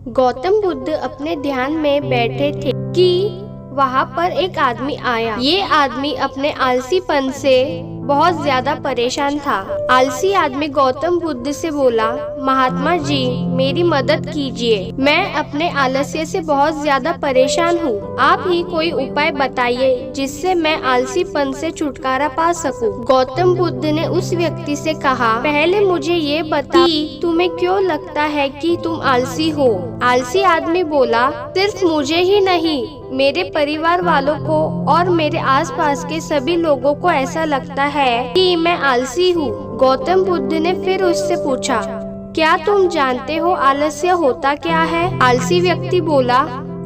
गौतम बुद्ध अपने ध्यान में बैठे थे कि वहाँ पर एक आदमी आया। ये आदमी अपने आलसीपन से बहुत ज्यादा परेशान था। आलसी आदमी गौतम बुद्ध से बोला, महात्मा जी मेरी मदद कीजिए, मैं अपने आलस्य से बहुत ज्यादा परेशान हूँ। आप ही कोई उपाय बताइए जिससे मैं आलसीपन से छुटकारा पा सकूं। गौतम बुद्ध ने उस व्यक्ति से कहा, पहले मुझे ये बता कि तुम्हें क्यों लगता है कि तुम आलसी हो। आलसी आदमी बोला, सिर्फ मुझे ही नहीं, मेरे परिवार वालों को और मेरे आसपास के सभी लोगों को ऐसा लगता है कि मैं आलसी हूँ। गौतम बुद्ध ने फिर उससे पूछा, क्या तुम जानते हो आलस्य होता क्या है? आलसी व्यक्ति बोला,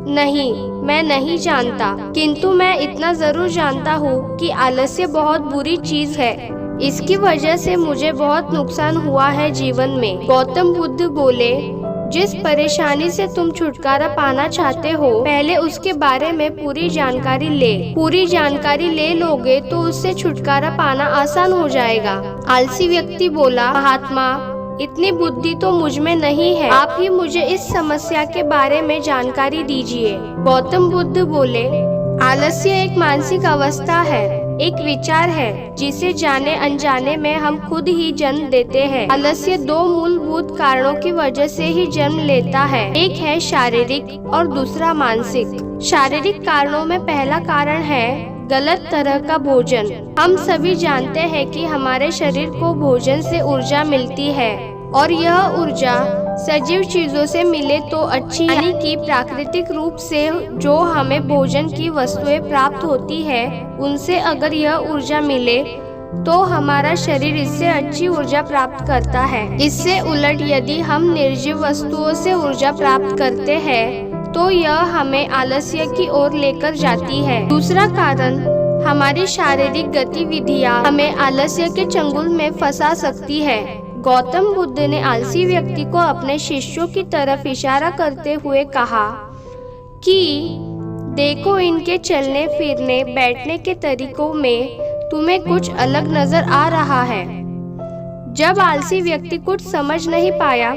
नहीं, मैं नहीं जानता, किंतु मैं इतना जरूर जानता हूँ कि आलस्य बहुत बुरी चीज है। इसकी वजह से मुझे बहुत नुकसान हुआ है जीवन में। गौतम बुद्ध बोले, जिस परेशानी से तुम छुटकारा पाना चाहते हो, पहले उसके बारे में पूरी जानकारी ले। पूरी जानकारी ले लोगे तो उससे छुटकारा पाना आसान हो जाएगा। आलसी व्यक्ति बोला, महात्मा इतनी बुद्धि तो मुझ में नहीं है, आप ही मुझे इस समस्या के बारे में जानकारी दीजिए। गौतम बुद्ध बोले, आलस्य एक मानसिक अवस्था है, एक विचार है जिसे जाने अनजाने में हम खुद ही जन्म देते हैं। आलस्य दो मूलभूत कारणों की वजह से ही जन्म लेता है, एक है शारीरिक और दूसरा मानसिक। शारीरिक कारणों में पहला कारण है गलत तरह का भोजन। हम सभी जानते हैं कि हमारे शरीर को भोजन से ऊर्जा मिलती है और यह ऊर्जा सजीव चीजों से मिले तो अच्छी, यानी कि प्राकृतिक रूप से जो हमें भोजन की वस्तुएं प्राप्त होती है, उनसे अगर यह ऊर्जा मिले तो हमारा शरीर इससे अच्छी ऊर्जा प्राप्त करता है। इससे उलट यदि हम निर्जीव वस्तुओं से ऊर्जा प्राप्त करते हैं तो यह हमें आलस्य की ओर लेकर जाती है। दूसरा कारण, हमारी शारीरिक गतिविधियां हमें आलस्य के चंगुल में फंसा सकती है। गौतम बुद्ध ने आलसी व्यक्ति को अपने शिष्यों की तरफ इशारा करते हुए कहा कि देखो, इनके चलने फिरने बैठने के तरीकों में तुम्हें कुछ अलग नजर आ रहा है। जब आलसी व्यक्ति कुछ समझ नहीं पाया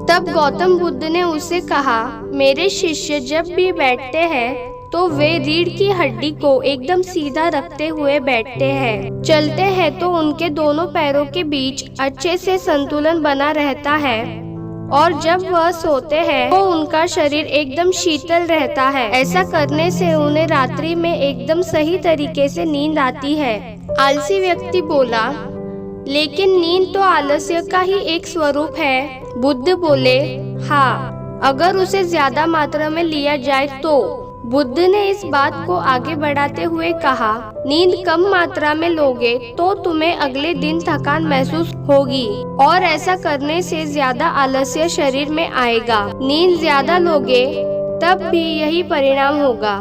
तब गौतम बुद्ध ने उसे कहा, मेरे शिष्य जब भी बैठते हैं तो वे रीढ़ की हड्डी को एकदम सीधा रखते हुए बैठते हैं। चलते हैं तो उनके दोनों पैरों के बीच अच्छे से संतुलन बना रहता है और जब वह सोते हैं तो उनका शरीर एकदम शीतल रहता है। ऐसा करने से उन्हें रात्रि में एकदम सही तरीके से नींद आती है। आलसी व्यक्ति बोला, लेकिन नींद तो आलस्य का ही एक स्वरूप है। बुद्ध बोले, हाँ, अगर उसे ज्यादा मात्रा में लिया जाए तो। बुद्ध ने इस बात को आगे बढ़ाते हुए कहा, नींद कम मात्रा में लोगे तो तुम्हें अगले दिन थकान महसूस होगी और ऐसा करने से ज्यादा आलस्य शरीर में आएगा। नींद ज्यादा लोगे तब भी यही परिणाम होगा।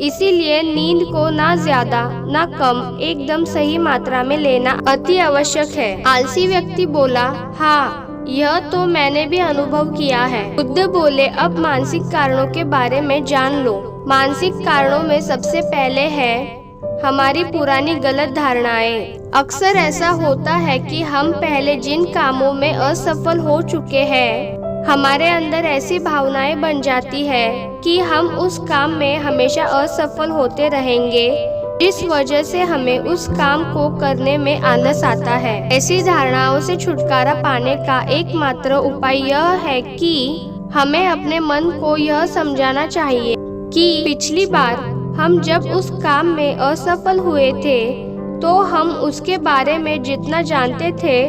इसीलिए नींद को ना ज्यादा ना कम, एकदम सही मात्रा में लेना अति आवश्यक है। आलसी व्यक्ति बोला, हाँ, यह तो मैंने भी अनुभव किया है। बुद्ध बोले, अब मानसिक कारणों के बारे में जान लो। मानसिक कारणों में सबसे पहले है हमारी पुरानी गलत धारणाएं। अक्सर ऐसा होता है कि हम पहले जिन कामों में असफल हो चुके हैं, हमारे अंदर ऐसी भावनाएं बन जाती है कि हम उस काम में हमेशा असफल होते रहेंगे, जिस वजह से हमें उस काम को करने में आलस आता है। ऐसी धारणाओं से छुटकारा पाने का एकमात्र उपाय यह है कि हमें अपने मन को यह समझाना चाहिए कि पिछली बार हम जब उस काम में असफल हुए थे तो हम उसके बारे में जितना जानते थे,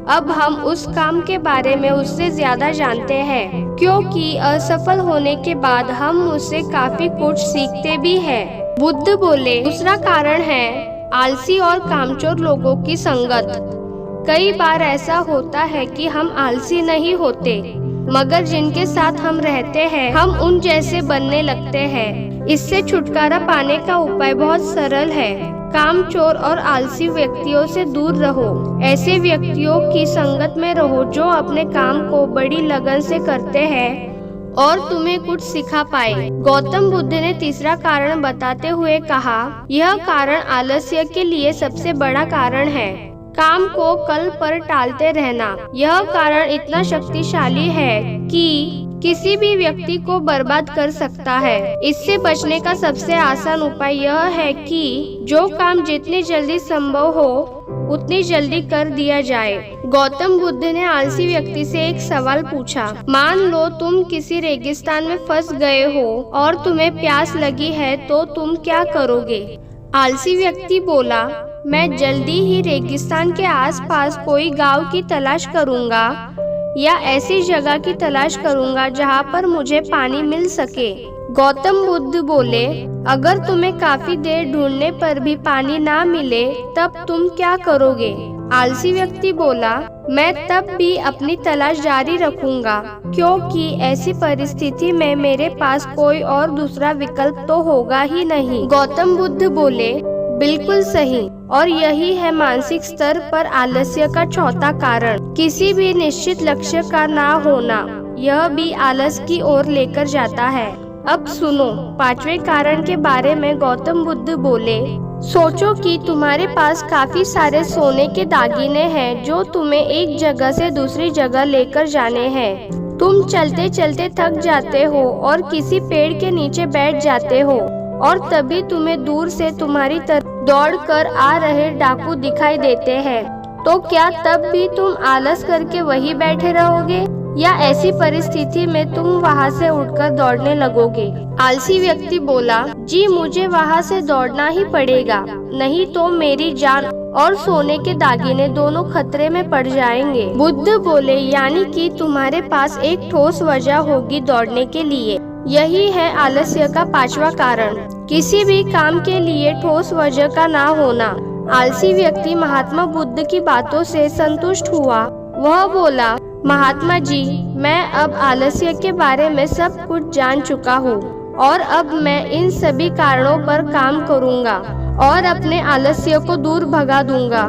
अब हम उस काम के बारे में उससे ज्यादा जानते हैं, क्योंकि असफल होने के बाद हम उससे काफी कुछ सीखते भी हैं। बुद्ध बोले, दूसरा कारण है आलसी और कामचोर लोगों की संगत। कई बार ऐसा होता है कि हम आलसी नहीं होते, मगर जिनके साथ हम रहते हैं हम उन जैसे बनने लगते हैं। इससे छुटकारा पाने का उपाय बहुत सरल है। कामचोर और आलसी व्यक्तियों से दूर रहो। ऐसे व्यक्तियों की संगत में रहो जो अपने काम को बड़ी लगन से करते हैं और तुम्हें कुछ सिखा पाए। गौतम बुद्ध ने तीसरा कारण बताते हुए कहा, यह कारण आलस्य के लिए सबसे बड़ा कारण है, काम को कल पर टालते रहना। यह कारण इतना शक्तिशाली है कि किसी भी व्यक्ति को बर्बाद कर सकता है। इससे बचने का सबसे आसान उपाय यह है कि जो काम जितनी जल्दी संभव हो उतनी जल्दी कर दिया जाए। गौतम बुद्ध ने आलसी व्यक्ति से एक सवाल पूछा। मान लो तुम किसी रेगिस्तान में फंस गए हो और तुम्हें प्यास लगी है, तो तुम क्या करोगे? आलसी व्यक्ति बोला, मैं जल्दी ही रेगिस्तान के आसपास कोई गांव की तलाश करूंगा या ऐसी जगह की तलाश करूंगा जहां पर मुझे पानी मिल सके। गौतम बुद्ध बोले, अगर तुम्हें काफी देर ढूंढने पर भी पानी ना मिले तब तुम क्या करोगे? आलसी व्यक्ति बोला, मैं तब भी अपनी तलाश जारी रखूंगा, क्योंकि ऐसी परिस्थिति में मेरे पास कोई और दूसरा विकल्प तो होगा ही नहीं। गौतम बुद्ध बोले, बिल्कुल सही, और यही है मानसिक स्तर पर आलस्य का चौथा कारण। किसी भी निश्चित लक्ष्य का ना होना, यह भी आलस की ओर लेकर जाता है। अब सुनो, पांचवें कारण के बारे में गौतम बुद्ध बोले, सोचो कि तुम्हारे पास काफी सारे सोने के दागिने हैं जो तुम्हें एक जगह से दूसरी जगह लेकर जाने हैं। तुम चलते चलते थक जाते हो और किसी पेड़ के नीचे बैठ जाते हो और तभी तुम्हें दूर से तुम्हारी तरफ दौड़कर आ रहे डाकू दिखाई देते हैं। तो क्या तब भी तुम आलस करके वहीं बैठे रहोगे या ऐसी परिस्थिति में तुम वहां से उठकर दौड़ने लगोगे? आलसी व्यक्ति बोला, जी मुझे वहां से दौड़ना ही पड़ेगा, नहीं तो मेरी जान और सोने के दागिने दोनों खतरे में पड़ जाएंगे। बुद्ध बोले, यानी कि तुम्हारे पास एक ठोस वजह होगी दौड़ने के लिए। यही है आलस्य का पांचवा कारण, किसी भी काम के लिए ठोस वजह का ना होना। आलसी व्यक्ति महात्मा बुद्ध की बातों से संतुष्ट हुआ। वह बोला, महात्मा जी, मैं अब आलस्य के बारे में सब कुछ जान चुका हूँ और अब मैं इन सभी कारणों पर काम करूँगा और अपने आलस्य को दूर भगा दूंगा।